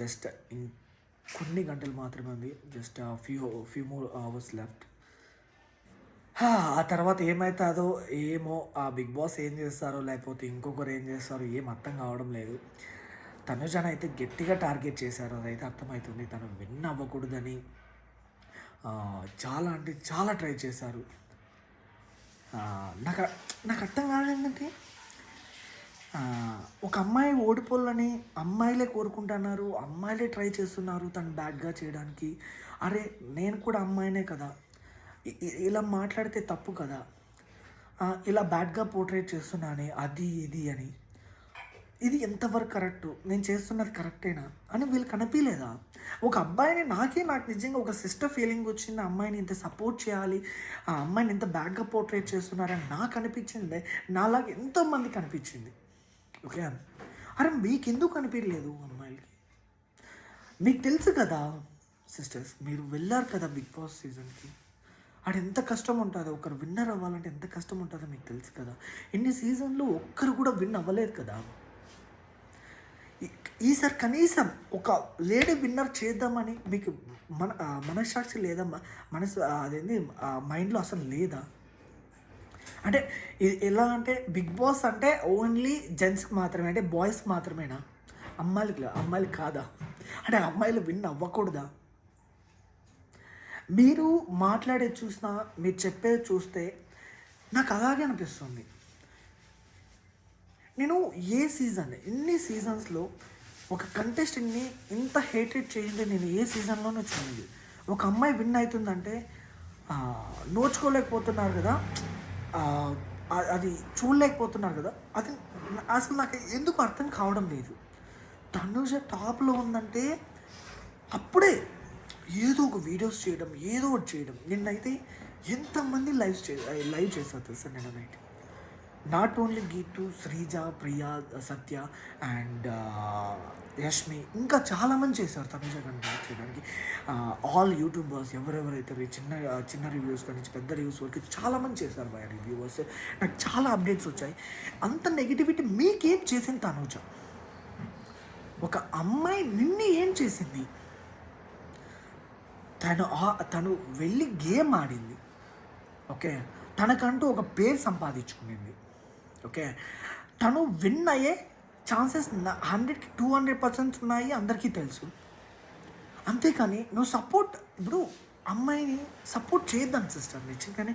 Just కొన్ని గంటలు మాత్రమే ఉంది. Just few more hours left. ఆ తర్వాత ఏమైతుందో ఏమో, ఆ బిగ్ బాస్ ఏం చేస్తారో లేకపోతే ఇంకొకరు ఏం చేస్తారో ఏం అర్థం కావడం లేదు. తనుజనైతే గట్టిగా టార్గెట్ చేశారు, అదైతే అర్థమవుతుంది. తను విన్ అవ్వకూడదని చాలా అంటే చాలా ట్రై చేశారు. నాకు నాకు అర్థం కాలేదంటే, ఒక అమ్మాయి ఓడిపోవాలని అమ్మాయిలే కోరుకుంటున్నారు, అమ్మాయిలే ట్రై చేస్తున్నారు తను బ్యాడ్గా చేయడానికి. అరే నేను కూడా అమ్మాయినే కదా, ఇలా మాట్లాడితే తప్పు కదా, ఇలా బ్యాడ్గా పోర్ట్రేట్ చేస్తున్నానే అది ఇది అని. ఇది ఎంతవరకు కరెక్టు, నేను చేస్తున్నది కరెక్టేనా అని వీళ్ళకి అనిపించలేదా? ఒక అబ్బాయిని నాకు నిజంగా ఒక సిస్టర్ ఫీలింగ్ వచ్చింది, ఆ అమ్మాయిని ఇంత సపోర్ట్ చేయాలి, ఆ అమ్మాయిని ఇంత బ్యాడ్గా పోర్ట్రేట్ చేస్తున్నారని నాకు అనిపించింది. నాలాగా ఎంతోమందికి అనిపించింది. ఓకే, అరే మీకెందుకు అనిపించలేదు అమ్మాయిలకి? మీకు తెలుసు కదా సిస్టర్స్, మీరు వెళ్ళారు కదా బిగ్ బాస్ సీజన్కి. ఆడ ఎంత కష్టం ఉంటుందో, ఒకరు విన్నర్ అవ్వాలంటే ఎంత కష్టం ఉంటుందో మీకు తెలుసు కదా. ఇన్ని సీజన్లు ఒక్కరు కూడా విన్ అవ్వలేదు కదా. ఈసారి కనీసం ఒక లేడీ విన్నర్ చేద్దామని మీకు మనస్సాక్షి లేదా? మనసు అదేంది మైండ్లో అసలు లేదా? అంటే ఎలా అంటే బిగ్ బాస్ అంటే ఓన్లీ జెంట్స్కి మాత్రమే, అంటే బాయ్స్కి మాత్రమేనా? అమ్మాయిలకి కాదా? అంటే అమ్మాయిలు విన్ అవ్వకూడదా? మీరు మాట్లాడేది చూసినా, మీరు చెప్పేది చూస్తే నాకు అలాగే అనిపిస్తుంది. నేను ఎన్ని సీజన్స్లో ఒక కంటెస్టెంట్ని ఇంత హేటెడ్ చేయండి నేను ఏ సీజన్లోనూ చూడండి. ఒక అమ్మాయి విన్ అవుతుందంటే నోచుకోలేకపోతున్నారు కదా, అది చూడలేకపోతున్నారు కదా. అది అసలు నాకు ఎందుకు అర్థం కావడం లేదు. తనుజ టాప్లో ఉందంటే అప్పుడే ఏదో ఒక వీడియోస్ చేయడం, ఏదో ఒకటి చేయడం. నిన్నైతే ఎంతమంది లైవ్ చేశారు తెలుసా నిన్న night. Not only Geethu, Sreeja, Priya, Satya and Yashmi, ఇంకా చాలామంది చేశారు తనుజ గారిని బ్యాక్ చేయడానికి. ఆల్ యూట్యూబర్స్ ఎవరెవరైతే చిన్న చిన్న రివ్యూస్ కానీ పెద్ద రివ్యూస్ వరకు చాలామంది చేశారు భయ రివ్యూవర్స్. నాకు చాలా అప్డేట్స్ వచ్చాయి. అంత నెగిటివిటీ మీకేం చేసింది తనుజ? ఒక అమ్మాయి నిన్ను ఏం చేసింది? తను వెళ్ళి గేమ్ ఆడింది. ఓకే, తనకంటూ ఒక పేరు సంపాదించుకునింది. ఓకే, తను విన్ అయ్యే ఛాన్సెస్ 100కి 200% ఉన్నాయి, అందరికీ తెలుసు. అంతేకాని నువ్వు ఇప్పుడు అమ్మాయిని సపోర్ట్ చేయొద్దండి సిస్టర్. నిజంగానే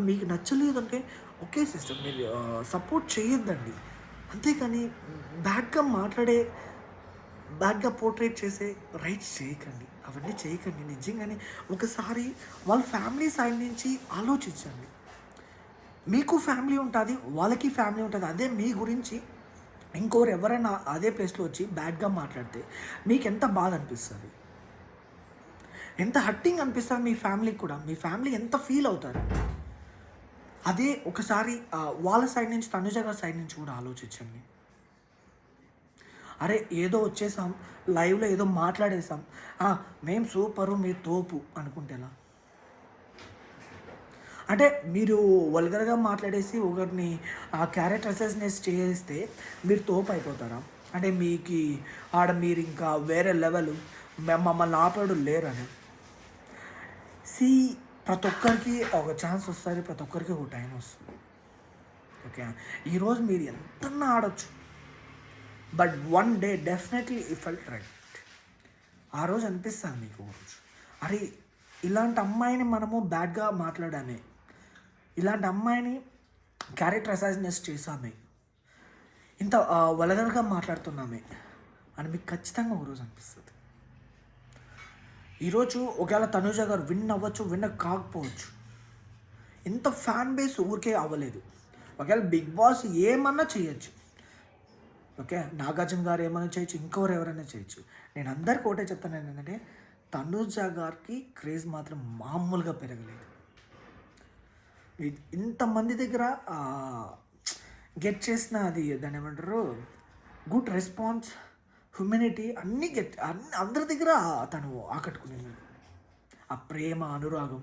మీకు నచ్చలేదంటే ఓకే సిస్టర్, మీరు సపోర్ట్ చేయొద్దండి. అంతేకాని బ్యాడ్గా పోర్ట్రేట్ చేసే రైట్స్ చేయకండి, అవన్నీ చేయకండి. నిజంగానే ఒకసారి వాళ్ళ ఫ్యామిలీ సైడ్ నుంచి ఆలోచించండి. మీకు ఫ్యామిలీ ఉంటుంది, వాళ్ళకి ఫ్యామిలీ ఉంటుంది. అదే మీ గురించి ఇంకోరు ఎవరైనా అదే ప్లేస్లో వచ్చి బ్యాడ్గా మాట్లాడితే మీకు ఎంత బాధ అనిపిస్తుంది, ఎంత హర్టింగ్ అనిపిస్తుంది మీ ఫ్యామిలీకి కూడా. మీ ఫ్యామిలీ ఎంత ఫీల్ అవుతారు. అదే ఒకసారి వాళ్ళ సైడ్ నుంచి, తనుజ గారి సైడ్ నుంచి కూడా ఆలోచించండి. అరే ఏదో వచ్చేసాం, లైవ్లో ఏదో మాట్లాడేసాం, మేము సూపరు మీరు తోపు అనుకుంటేలా? అంటే మీరు వల్గర్గా మాట్లాడేసి ఒకరిని క్యారెక్టర్ అసెసినేట్ చేస్తే మీరు తోపు అయిపోతారా? అంటే మీరు ఇంకా వేరే లెవెల్, మమ్మల్ని ఆపడు లేరని. ప్రతి ఒక్కరికి ఒక ఛాన్స్ వస్తుంది, ప్రతి ఒక్కరికి ఒక టైం వస్తుంది. ఓకే, ఈరోజు మీరు ఎంతన్నా ఆడొచ్చు, but one day definitely it felt right. ఆ రోజు అనిపిస్తుంది మీకు రోజు, అరే ఇలాంటి అమ్మాయిని మనము బ్యాడ్గా మాట్లాడామే, ఇలాంటి అమ్మాయిని క్యారెక్టర్ అసాసినేట్ చేసామే, ఇంత వల్గర్గా మాట్లాడుతున్నామే అని మీకు ఖచ్చితంగా ఒకరోజు అనిపిస్తుంది. ఈరోజు ఒకవేళ తనుజ గారు విన్ అవ్వచ్చు, విన్ కాకపోవచ్చు. ఇంత ఫ్యాన్ బేస్ ఊరికే అవ్వలేదు. ఒకవేళ బిగ్ బాస్ ఏమన్నా చేయొచ్చు. ఓకే, నాగార్జున గారు ఏమైనా చేయొచ్చు, ఇంకెవరు ఎవరైనా చేయొచ్చు. నేను అందరికీ ఒకటే చెప్తాను ఏంటంటే, తనుజ గారికి క్రేజ్ మాత్రం మామూలుగా పెరగలేదు. ఇంతమంది దగ్గర గెట్ చేసిన అది దాన్ని ఏమంటారు, గుడ్ రెస్పాన్స్, హ్యూమినిటీ అన్నీ అందరి దగ్గర తను ఆకట్టుకునేది. ఆ ప్రేమ, అనురాగం.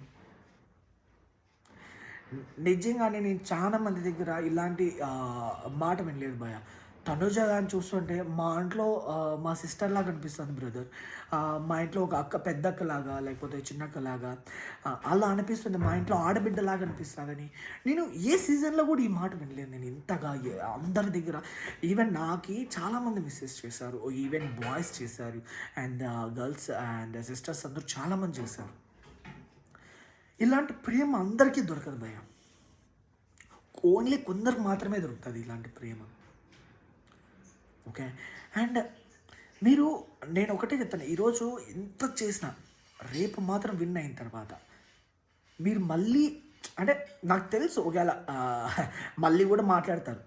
నిజంగానే నేను చాలా మంది దగ్గర ఇలాంటి మాట వినలేదు భయ. తనుజ గారిని చూస్తుంటే మా ఇంట్లో మా సిస్టర్‌లాగా అనిపిస్తుంది బ్రదర్. మా ఇంట్లో ఒక అక్క పెద్దక్కలాగా, లేకపోతే చిన్నక్కలాగా అలా అనిపిస్తుంది. మా ఇంట్లో ఆడబిడ్డలాగా అనిపిస్తదని. నేను ఏ సీజన్‌లో కూడా ఈ మాట వినలేదు నేను ఇంతగా అందరి దగ్గర. ఈవెన్ నాకి చాలామంది మెసేజ్ చేశారు. ఈవెన్ బాయ్స్ చేశారు. అండ్ గర్ల్స్ అండ్ సిస్టర్స్ అందరూ చాలామంది చేశారు. ఇలాంటి ప్రేమ అందరికీ దొరకదు భయ్యా. ఓన్లీ కొందరికి మాత్రమే దొరుకుతుంది ఇలాంటి ప్రేమ. ఓకే. అండ్ మీరు నేను ఒకటే చెప్తాను. ఈరోజు ఎంత చేసినా రేపు మాత్రం విన్ అయిన తర్వాత మీరు మళ్ళీ అంటే నాకు తెలుసు ఒకవేళ మళ్ళీ కూడా మాట్లాడతారు.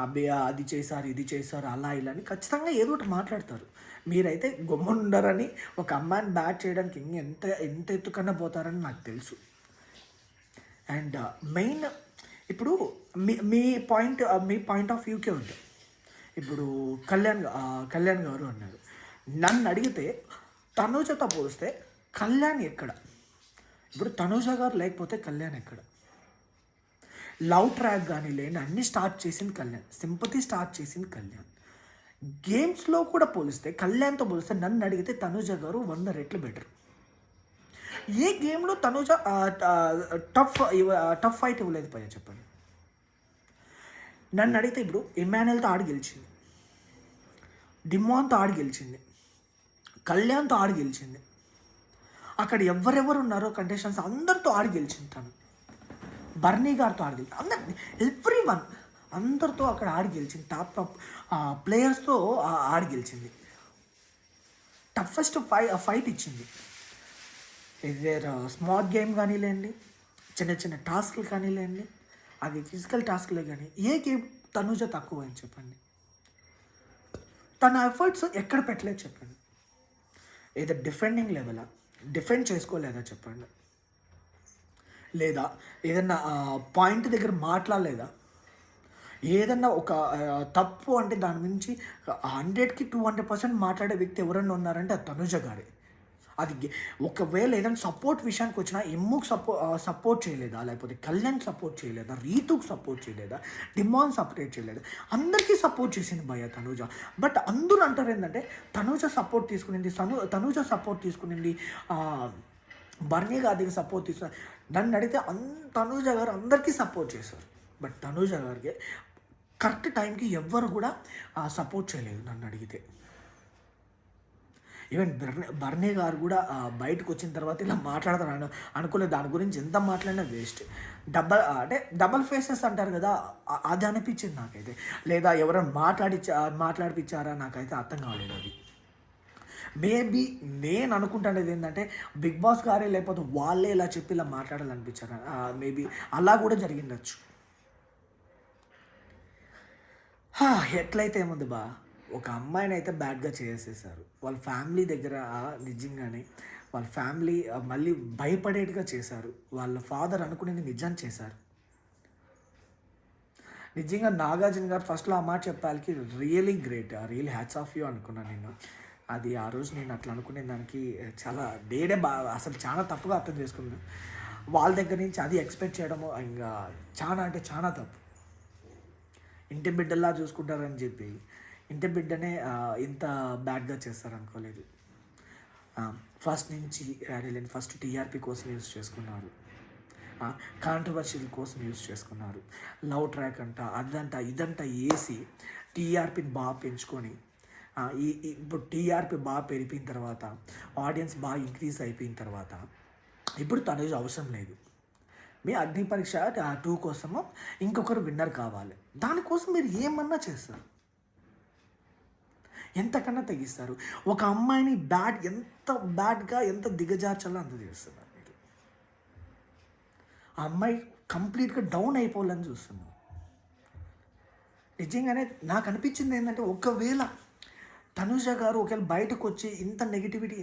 అబ్బే అది చేశారు, ఇది చేశారు, అలా ఇలా అని ఖచ్చితంగా ఏదో ఒకటి మాట్లాడతారు. మీరైతే గమ్మునుండరని ఒక అమ్మాయిని బ్యాట్ చేయడానికి ఎంత ఎంత ఎత్తుకన్నా పోతారని నాకు తెలుసు. అండ్ మెయిన్ ఇప్పుడు మీ పాయింట్ ఆఫ్ వ్యూకే ఉంటుంది. ఇప్పుడు కళ్యాణ్ గారు అన్నారు. నన్ను అడిగితే తనూజతో పోలిస్తే కళ్యాణ్ ఎక్కడ? ఇప్పుడు తనూజ గారు లేకపోతే కళ్యాణ్ ఎక్కడ? లవ్ ట్రాక్ కానీ లేని అన్నీ స్టార్ట్ చేసింది కళ్యాణ్. సింపతి స్టార్ట్ చేసింది కళ్యాణ్. గేమ్స్లో కూడా పోలిస్తే కళ్యాణ్తో పోలిస్తే నన్ను అడిగితే తనూజ గారు 100 రెట్లు బెటర్. ఏ గేమ్లో తనూజ టఫ్ ఫైట్ ఇవ్వలేదు పయ్య చెప్పండి. నన్ను అడిగితే ఇప్పుడు ఇమాన్యుయల్తో ఆడి గెలిచింది, డిమాన్తో ఆడి గెలిచింది, కళ్యాణ్తో ఆడి గెలిచింది. అక్కడ ఎవరెవరు ఉన్నారో కంటెస్టెంట్స్ అందరితో ఆడి గెలిచింది తను. బర్నీ గారితో ఆడి గెలిచింది. ఎవ్రీ వన్ అందరితో అక్కడ ఆడి గెలిచింది. టాప్ ప్లేయర్స్తో ఆడి గెలిచింది. టఫెస్ట్ ఫైట్ ఇచ్చింది. ఇదేర్ స్మార్ట్ గేమ్ కానీలేండి, చిన్న చిన్న టాస్క్లు కానీలేండి, అది ఫిజికల్ టాస్క్లే కానీ ఏ గేమ్ తనూజ తక్కువ అని చెప్పండి. తన ఎఫర్ట్స్ ఎక్కడ పెట్టలేదు చెప్పండి. ఏదో డిఫెండింగ్ లెవెలా, డిఫెండ్ చేసుకోలేదా చెప్పండి, లేదా ఏదన్నా పాయింట్ దగ్గర మాట్లాడలేదా, ఏదన్నా ఒక తప్పు అంటే దాని నుంచి 100కి 200% మాట్లాడే వ్యక్తి ఎవరన్నా ఉన్నారంటే అది తనూజ గారే. అది ఒకవేళ ఏదైనా సపోర్ట్ విషయానికి వచ్చినా ఎమ్ముకు సపోర్ట్ చేయలేదా, లేకపోతే కళ్యాణ్ సపోర్ట్ చేయలేదా, రీతుకు సపోర్ట్ చేయలేదా, డిమాన్ సపరేట్ చేయలేదా, అందరికీ సపోర్ట్ చేసింది భయ్య తనూజ. బట్ అందరూ అంటారు ఏంటంటే తనూజ సపోర్ట్ తీసుకునింది, తనూజ సపోర్ట్ తీసుకునింది, బర్నీ గారికి సపోర్ట్ తీసుకుని. నన్ను అడిగితే తనూజ గారు అందరికీ సపోర్ట్ చేశారు. బట్ తనూజ గారికి కరెక్ట్ టైంకి ఎవ్వరు కూడా సపోర్ట్ చేయలేదు నన్ను అడిగితే. ఈవెన్ బర్నీ గారు కూడా బయటకు వచ్చిన తర్వాత ఇలా మాట్లాడతాను అనుకునే దాని గురించి ఎంత మాట్లాడినా వేస్ట్. డబల్ ఫేసెస్ అంటారు కదా, అది అనిపించింది నాకైతే. లేదా ఎవరైనా మాట్లాడిపించారా నాకైతే అర్థం కాలేదు. అది మేబీ నేను అనుకుంటున్నది ఏంటంటే బిగ్ బాస్ గారే లేకపోతే వాళ్ళే ఇలా చెప్పి ఇలా మాట్లాడాలనిపించారు. మేబీ అలా కూడా జరిగిండొచ్చు. ఎట్లయితే ఏముంది బా, ఒక అమ్మాయిని అయితే బ్యాడ్గా చేసేసారు. వాళ్ళ ఫ్యామిలీ దగ్గర నిజంగానే వాళ్ళ ఫ్యామిలీ మళ్ళీ భయపడేట్టుగా చేశారు. వాళ్ళ ఫాదర్ అనుకునేది నిజం చేశారు. నిజంగా నాగార్జున గారు ఫస్ట్లో ఆ మాట చెప్పాలికి really great, really hats off you అనుకున్నాను నేను. అది ఆ రోజు నేను అట్లా అనుకునే దానికి చాలా అసలు చాలా తప్పుగా అర్థం చేసుకున్నాను. వాళ్ళ దగ్గర నుంచి అది ఎక్స్పెక్ట్ చేయడము ఇంకా చాలా అంటే చాలా తప్పు. ఇంటి బిడ్డల్లా చూసుకుంటారని చెప్పి ఇంటి బిడ్డనే ఇంత బ్యాడ్గా చేస్తారనుకోలేదు. ఫస్ట్ నుంచి ఫస్ట్ టీఆర్పీ కోసం యూజ్ చేసుకున్నారు, కాంట్రవర్షియల్ కోసం యూజ్ చేసుకున్నారు, లవ్ ట్రాక్ అంట అదంట ఇదంట వేసి టీఆర్పీని బాగా పెంచుకొని ఇప్పుడు టీఆర్పీ బాగా పెరిగిన తర్వాత, ఆడియన్స్ బాగా ఇంక్రీజ్ అయిపోయిన తర్వాత ఇప్పుడు తనూజ అవసరం లేదు. మీ అగ్ని పరీక్ష 2 కోసము ఇంకొకరు విన్నర్ కావాలి, దానికోసం మీరు ఏమన్నా చేస్తారు, ఎంతకన్నా తగ్గిస్తారు. ఒక అమ్మాయిని ఎంత బ్యాడ్గా ఎంత దిగజార్చాలో అంత చేస్తున్నారు మీరు. ఆ అమ్మాయి కంప్లీట్గా డౌన్ అయిపోవాలని చూస్తున్నారు. నిజంగానే నాకు అనిపించింది ఏంటంటే ఒకవేళ తనూజ గారు ఒకవేళ బయటకు వచ్చి ఇంత నెగిటివిటీ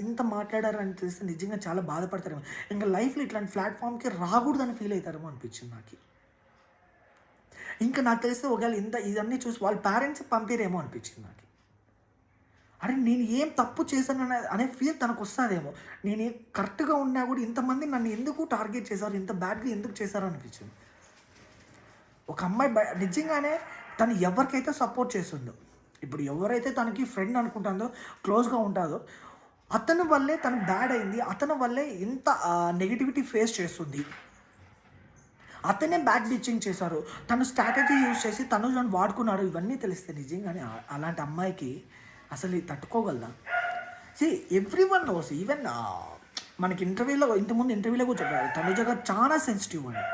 ఇంత మాట్లాడారని తెలిస్తే నిజంగా చాలా బాధపడతారేమో, ఇంకా లైఫ్లో ఇట్లాంటి ప్లాట్ఫామ్కి రాకూడదని ఫీల్ అవుతారేమో అనిపించింది నాకు. ఇంకా నాకు తెలిస్తే ఒకవేళ ఇదన్నీ చూసి వాళ్ళ పేరెంట్స్ పంపిరేమో అనిపించింది నాకు. అరే నేను ఏం తప్పు చేశాను అనే ఫీల్ తనకు వస్తుందేమో, నేను కరెక్ట్గా ఉన్నా కూడా ఇంతమంది నన్ను ఎందుకు టార్గెట్ చేశారు, ఇంత బ్యాడ్గా ఎందుకు చేశారు అనిపించింది. ఒక అమ్మాయి నిజంగానే తను ఎవరికైతే సపోర్ట్ చేస్తుందో, ఇప్పుడు ఎవరైతే తనకి ఫ్రెండ్ అనుకుంటుందో, క్లోజ్‌గా ఉంటాదో, అతని వల్లే తను బ్యాడ్ అయింది. అతని వల్లే ఇంత నెగటివిటీ ఫేస్ చేస్తుంది. అతనే బ్యాక్ బిచ్చింగ్ చేశారు. తను స్ట్రాటజీ యూజ్ చేసి తను నన్ను వాడుకున్నాడు. ఇవన్నీ తెలిస్తే నిజంగానే అలాంటి అమ్మాయికి అసలు ఇది తట్టుకోగలదా? See everyone nose. ఈవెన్ మనకి ఇంతకుముందు ఇంటర్వ్యూలో కూడా చెప్పారు. తనుజ గారు చాలా సెన్సిటివ్ అని.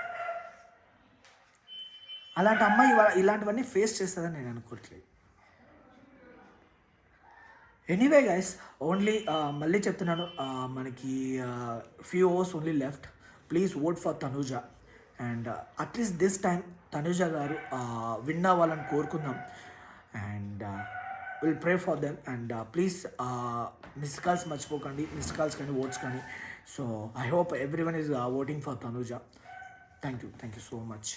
అలాంటి అమ్మాయి ఇలాంటివన్నీ ఫేస్ చేస్తుందని నేను అనుకోవట్లేదు. ఎనీవే గైస్, ఓన్లీ మళ్ళీ చెప్తున్నాను, మనకి few hours only left. Please vote for Tanuja. And at least this time Tanuja గారు విన్ అవ్వాలని కోరుకుందాం. And will pray for them. And please missed calls మర్చిపోకండి, మిస్డ్ కాల్స్ కానీ ఓట్స్ కానీ. So I hope every one is voting for Tanuja. Thank you so much.